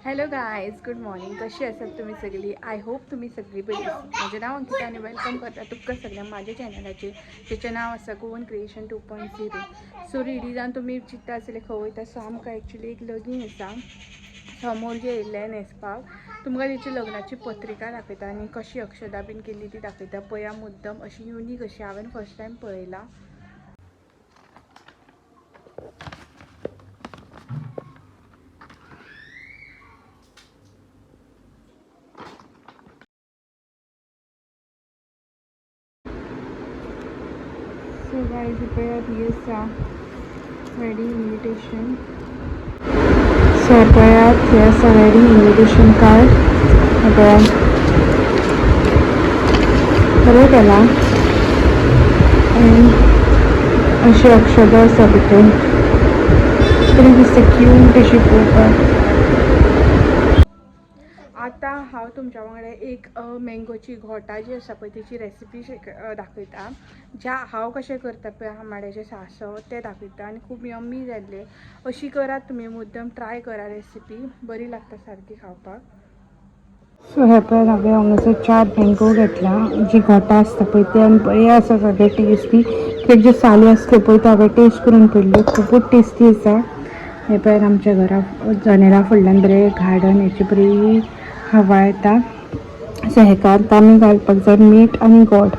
Hello guys, good morning. कशी आसात तुम्ही सगळी? आय होप तुम्ही सगळी बरी आसात. माझे नाव अंकिता आणि वेलकम करता तुमकां सगळ्यांक माझ्या चॅनलाचे जेचें नाव आसा गोवन क्रिएशन 2.0. सो रेडी जावन तुमी चिंतता आसतले खंय वयता. सो आमकां एक्चुली एक लगीन आसा समोर जे येयल्लें न्हेसपाक. तुमकां तेची लग्नाची पत्रिका दाखयता आनी कशी अक्षदा बीन केल्ली ती दाखयता. पळया मुद्दम अशी युनीक अशी हांवें फर्स्ट टायम पळयला. So guys, prepared yes wedding invitation. So prepared yes wedding invitation card. Okay. बरं केला. And अशी अक्षदा आसा भितर. बरी दिसता क्यूट अशी पळोवपाक. आता हांव तुमच्या वांगडा एक मँगोची घोटा जी आसा पळय तेची रेसिपी दाखयता. ज्या हांव कशें करता पळय आंबाड्याचें सांसव तें दाखयता आनी खूब यम्मी जाल्ले. अशी करात तुमी, मुद्दम ट्राय करा रेसिपी, बरी लागता सारकी खावपाक. सो हे पळय हांवें हांगासर 4 मँगो घेतला. जी घोटां आसता पळय ती आनी बरें आसा सगळे टेस्टी. तेज्यो साली आसल्यो पळय त्यो हांवें टेस्ट करून पळयल्यो, खूबच टेस्टी आसा. हे पळय आमच्या घरा जनेला फुडल्यान बरें गार्डन, हेची बरी हवा येता. सो हेका आतां आमी घालपाक जाय मीठ आनी गोड.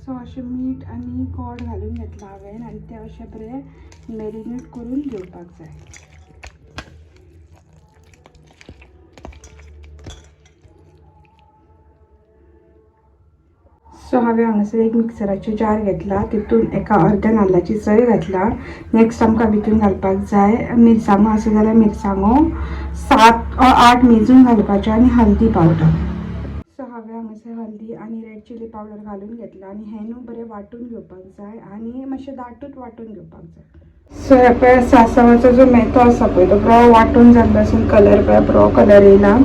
सो अशें मीठ आनी गोड घालून घेतला हांवें आनी तें अशें बरें मॅरिनेट करून घेवपाक जाय. सो हांवें हांगासर एक मिक्सराचो जार घेतला. तितून एका अर्ध्या नाल्लाची सय घातला. नेक्स्ट आमकां भितून घालपाक जाय मिरसांगो आसा जाल्यार मिरसांगो 7 or 8 मेजून घालपाच्यो आनी हल्दी पावडर. सो हांवें हांगासर हल्दी आनी रेड चिली पावडर घालून घेतला आनी हें न्हू बरें वांटून घेवपाक जाय आनी मातशें दाटूच वांटून घेवपाक जाय. सो हे पळय सासवाचो जो मेतो आसा पळय तो बरो वांटून जाल्लो आसून कलर पळय बरो कलर येयला.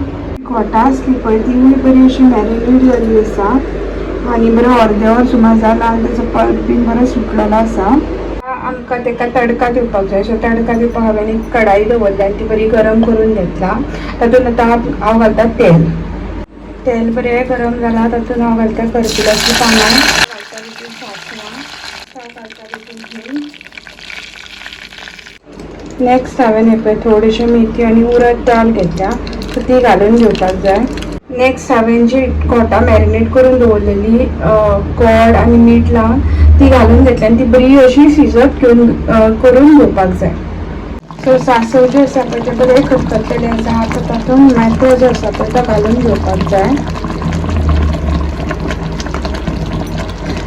घोटां आसली पळय ती बरी अशी मॅरिनेट जाल्ली आसा आनी बरो अर्दे वर सुमार जाला आनी तेजो पल्प बीन बरो सुटलेलो आसा. आमकां तेका तडका दिवपाक जाय. सो तडका दिवपाक हांवें एक कढाई दवरली आनी ती बरी गरम करून घेतला. तातूंत आतां हांव घालता तेल. तेल बरें गरम जालां. तातूंत हांव घालता करपिलाची पानां, घालता भितून सासवां, घालता भितून हिंग. नेक्स्ट हांवें हे पळय थोडेशे मेथी आनी उरद दाळ घेतल्या, सो ती घालून घेवपाक जाय. नेक्स्ट हांवें जी घोटां मॅरिनेट करून दवरलेली गोड आनी मीठ लावन ती घालून घेतली आनी ती बरी अशी शिजत करून घेवपाक जाय. सो सांसव जे आसा पळय ते बरें खतखतलेले आसा. आतां तातूंत मेतो जो आसा पळय तो घालून घेवपाक जाय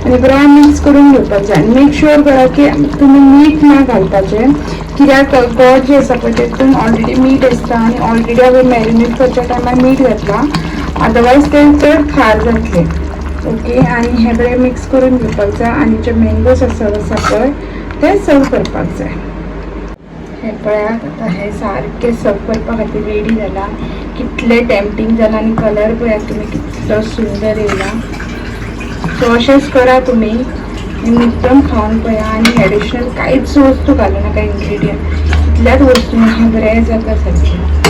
आनी बरो मिक्स करून घेवपाक जाय. मेक शुअर करा की तुमी मीठ ना घालपाचें, कित्याक गोड जे आसा पळय तेतून ऑलरेडी मीठ आसता आनी ऑलरेडी हांवें मॅरिनेट करच्या टायमार मीठ घातला. अदरवायज ते चड खार जातले. ओके, आनी हे बरें मिक्स करून घेवपाक जाय आनी जे मँगो सांसव आसा पळय ते सर्व करपाक जाय. हे पळयात आतां हे सारकें सर्व करपा खातीर रेडी जाला. कितलें टेम्पटींग जालां आनी कलर पळयात तुमी कितलो सुंदर येयला. सो अशेंच करा तुमी मुद्दम खावन पळया आनी एडिशनल कांयच वस्तू घालूं नाका इन्ग्रेडियंट. इतल्याच वस्तूंनी हें बरें जाता सारकें.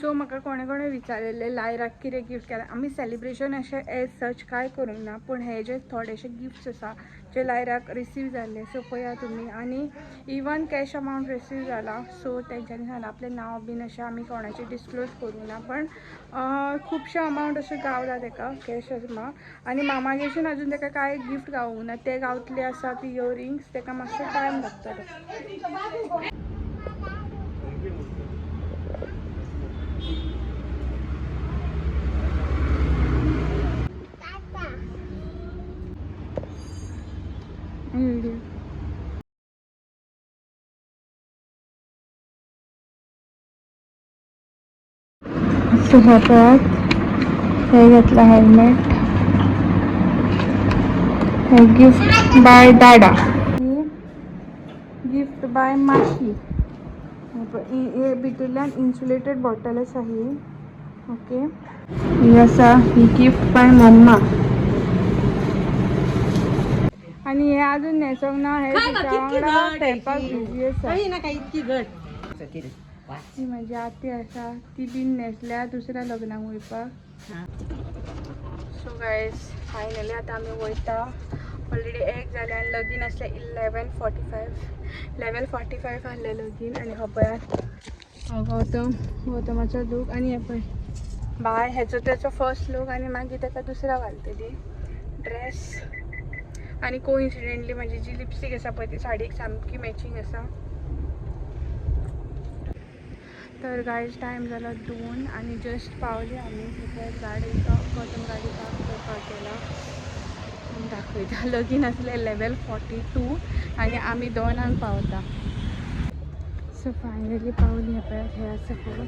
सो म्हाका कोणे कोणे विचारिल्लें लायराक कितें गिफ्ट केलां. आमी सेलिब्रेशन अशें एज सच कांय करूंक ना, पूण हे जे थोडेशे गिफ्ट्स आसा जे लायराक रिसीव जाल्ले. सो पळया तुमी आनी इवन कॅश अमावंट रिसीव जाला. सो तेंच्यांनी सांगलां आपलें नांव बीन अशें आमी कोणाचें डिस्क्लोज करूं ना, पण खुबशे अमावंट अशें गावला तेका कॅश अमावंट. आनी मामागेरच्यान अजून तेका कांय गिफ्ट गावूंक ना. ते गावतले आसा ती इयरिंग्स, तेका मातसो टायम लागतलो. सो हे पळयात हे घेतला हेल्मेट. हे गिफ्ट बाय डाडा, गिफ्ट बाय माशी. हे भितरल्यान इन्सुलेटेड बॉटल आसा ही. ओके, ही आसा ही गिफ्ट बाय मम्मा. आणि हे अजून न्हेसोंक ना. हे खेळपाक बिझी आसा. ती माझी आती आसा ती बीन नेसल्या दुसऱ्या लग्नाक वयपाक. सो गायज फायनली आता आमी वयता. ऑलरेडी एक जालें आनी लगीन आसलें 11:45 आहलें लगीन. आनी हो पळयात गौतमाचो लूक आनी हे पळय बाय हेचो तेचो फर्स्ट लूक आनी मागीर ताका दुसरा घालतली ड्रेस. आनी कोइन्सिडेंटली माझी जी लिपस्टीक आसा पळय ती साडीक सामकी मॅचिंग आसा. तर गायज टायम जालो 2 आनी जस्ट पावली आमी. गाडी गौतम गाडी पार्क करपाक गेला. दाखयता लगीन आसलें 11:42 आनी आमी 2 पावता. सो फायनली पावली. पळयात हे आसा पळय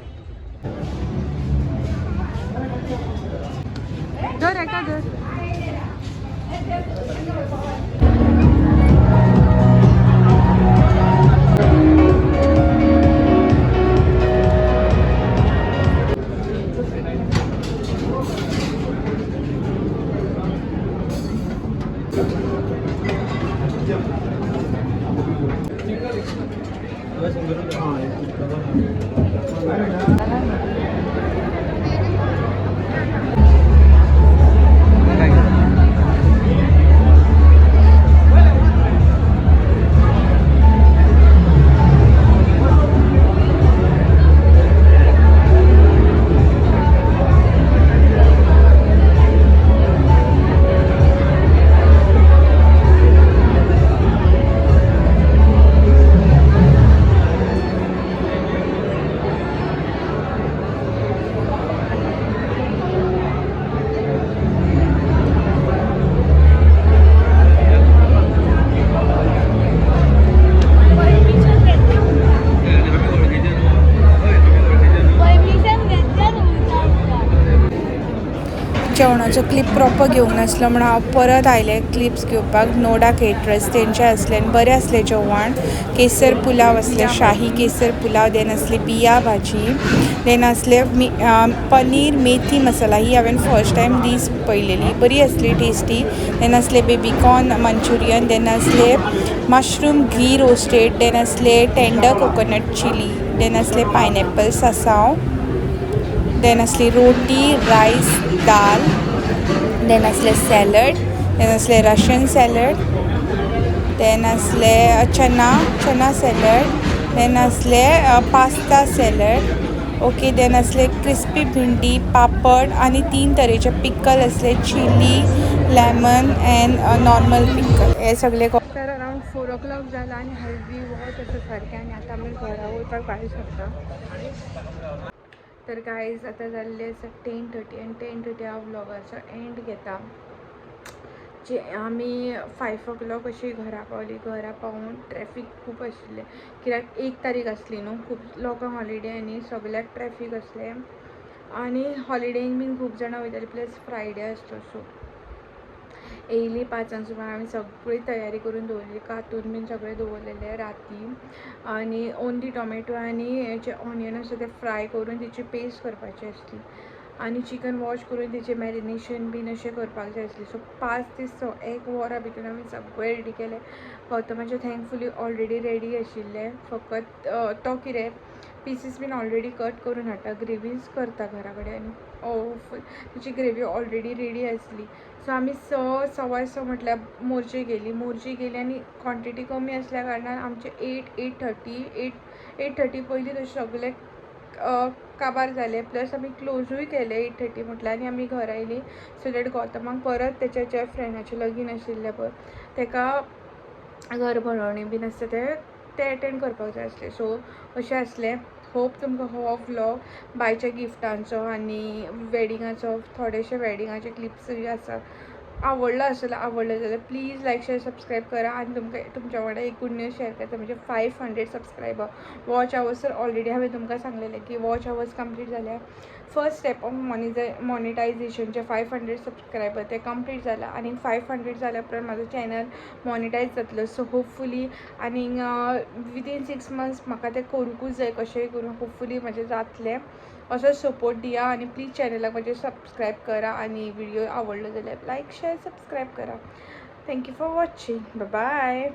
धर एका धर. जेवणाचो क्लिप प्रॉपर घेवंक नासलो म्हणून हांव परत आयलें क्लिप्स घेवपाक. नोडा केटरर्स तेंचे आसले आनी बरें आसलें जेवण. केसर पुलाव आसले, शाही केसर पुलाव. देन आसली बिया भाजी. देन आसले पनीर मेथी मसाला. ही हांवें फर्स्ट टायम दीस पळयलेली, बरी आसली टेस्टी. देन आसले बेबीकॉर्न मंचुरियन. देन आसले मशरूम घी रोस्टेड. देन आसले टेंडर कोकोनट चिली. देन आसले पायनएप्पल सासाव. देन आसली रोटी रायस दाल. देन आसले सॅलड. देन आसले रशियन सॅलड. देन आसले चना सॅलड. देन आसले पास्ता सॅलड. ओके. देन आसले क्रिस्पी भिंडी पापड आनी 3 तरेचे पिकल आसले चिली लेमन एंड नॉर्मल पिकल. हे सगळे तर अरावंड 4 o'clock जाला आनी हल्दी वॉच आसा सारकें. आनी आतां आमी घरा वयपाक भायर सरता. तर गायज आतां जाल्ले आसा 10:30 आनी 10:30 हांव व्लॉगाचो एंड घेता. जे आमी 5 o'clock अशी घरा पावली. घरा पावून ट्रॅफिक खूब आशिल्लें कित्याक 1 तारीख आसली न्हू. खूब लोकांक हॉलिडे आनी सगळ्याक ट्रॅफिक आसलें. आनी हॉलिडेक बीन खूब जाणां वयतालीं प्लस फ्रायडे आसलो. सो येयली 5 सुमार. आमी सगळी तयारी करून दवरली. कातून बीन सगळें दवरलेलें राती. आनी ओन्ली टोमॅटो आनी हेचे ऑनियन आसा ते फ्राय करून तेची पेस्ट करपाची आसली. आनी चिकन वॉश करून तेचें मॅरिनेशन बीन अशें करपाक जाय आसलें. सो 5 ते 6 1 वरा भितर आमी सगळें रेडी केलें. गौतमाचें थँकफुली ऑलरेडी रेडी आशिल्लें. फकत तो कितें पीसीस बीन ऑलरेडी कट करून हाडटा. ग्रेवीज करता घरा कडेन आनी तेची ग्रेवी ऑलरेडी रेडी आसली. सो आमी 6:15 म्हटल्यार मोर्जे गेली आनी क्वॉन्टिटी कमी आसल्या कारणान आमचे 8:30 पयलीं तशें सगळें काबार जालें. प्लस आमी क्लोजूय केलें 8:30 म्हटल्यार आनी आमी घरा आयलीं. सो दॅट गौतमाक परत तेच्या ज्या फ्रेंडाचें लगीन आशिल्लें पळय ताका घर भरोवणी बीन आसता ते अटेंड करपाक जाय आसलें. सो अशें आसलें. होप तुमकां हो व्लॉग बायच्या गिफ्टांचो आनी वॅडिंगाचो थोडेशे वॅडिंगाचे क्लिप्सूय आसा आवडला जाल्यार प्लीज लायक शेअर सबस्क्राईब करा. आनी तुमच्या वांगडा एक गुड न्यूज शेअर करता म्हणजे 500 सबस्क्रायबर. वॉच आवर्स तर ऑलरेडी हांवें तुमकां सांगलेलें की वॉच आवर्स कंप्लीट जाल्या. फर्स्ट स्टेप ऑफ मॉनिटायझेशनचे 500 सबस्क्रायबर ते कंप्लीट जाला. आनी 500 जाल्या उपरांत म्हाजो चॅनल मॉनिटायज जातलो. सो होपफुली आनी विदीन 6 months म्हाका ते करूंकूच जाय कशेंय करून. होपफुली म्हजें जातलें. असो सपोर्ट दिया आनी प्लीज चॅनलाक म्हणजे सबस्क्राईब करा. आनी व्हिडिओ आवडलो जाल्यार लायक शेअर सबस्क्राईब करा. Thank you for watching. बाय.